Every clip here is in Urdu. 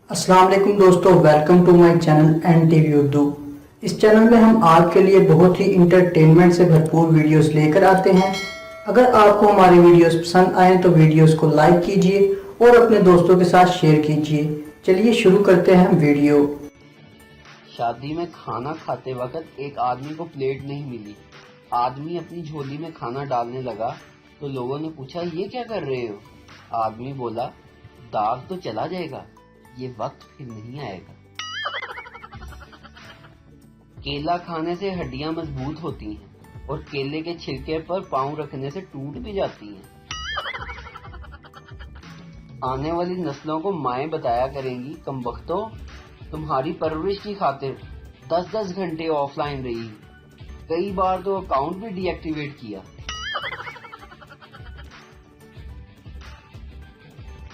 السلام علیکم دوستو، welcome to my channel N T V Urdu. اس چینل میں ہم آپ کے لیے بہت ہی انٹرٹینمنٹ سے بھرپور ویڈیوز لے کر آتے ہیں۔ اگر آپ کو ہماری ویڈیوز پسند آئیں تو ویڈیوز کو لائک کیجئے اور اپنے دوستوں کے ساتھ شیئر کیجئے۔ چلیے شروع کرتے ہیں ویڈیو۔ شادی میں کھانا کھاتے وقت ایک آدمی کو پلیٹ نہیں ملی۔ آدمی اپنی جھولی میں کھانا ڈالنے لگا تو لوگوں نے پوچھا، یہ کیا کر رہے ہو؟ آدمی بولا، داغ تو چلا جائے گا، یہ وقت پھر نہیں آئے گا۔ کیلا کھانے سے ہڈیاں مضبوط ہوتی ہیں اور کیلے کے چھلکے پر پاؤں رکھنے سے ٹوٹ بھی جاتی ہیں۔ آنے والی نسلوں کو مائیں بتایا کریں گی، کمبختو تمہاری پرورش کی خاطر 10 گھنٹے آف لائن رہی، کئی بار تو اکاؤنٹ بھی ڈی ایکٹیویٹ کیا۔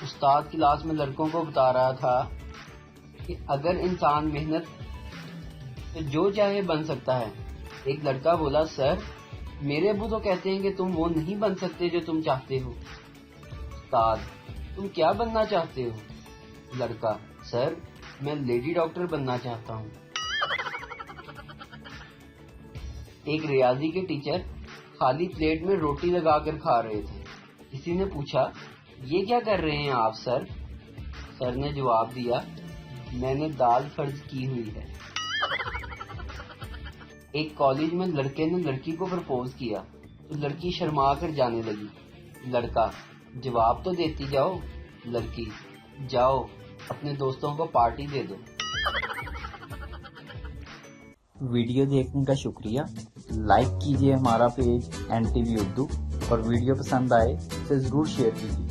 استاد کلاس میں لڑکوں کو بتا رہا تھا کہ اگر انسان محنت تو جو چاہے بن سکتا ہے۔ ایک لڑکا بولا، سر میرے ابو تو کہتے ہیں کہ تم وہ نہیں بن سکتے جو تم چاہتے ہو۔ استاد، تم کیا بننا چاہتے ہو؟ لڑکا، سر میں لیڈی ڈاکٹر بننا چاہتا ہوں۔ ایک ریاضی کے ٹیچر خالی پلیٹ میں روٹی لگا کر کھا رہے تھے۔ کسی نے پوچھا، یہ کیا کر رہے ہیں آپ سر؟ سر نے جواب دیا، میں نے دال فرض کی ہوئی ہے۔ ایک کالج میں لڑکے نے لڑکی کو پرپوز کیا تو لڑکی شرما کر جانے لگی۔ لڑکا، جواب تو دیتی جاؤ۔ لڑکی، جاؤ اپنے دوستوں کو پارٹی دے دو۔ ویڈیو دیکھنے کا شکریہ۔ لائک کیجیے ہمارا page N T V Urdu اور ویڈیو پسند آئے تو ضرور شیئر کیجیے۔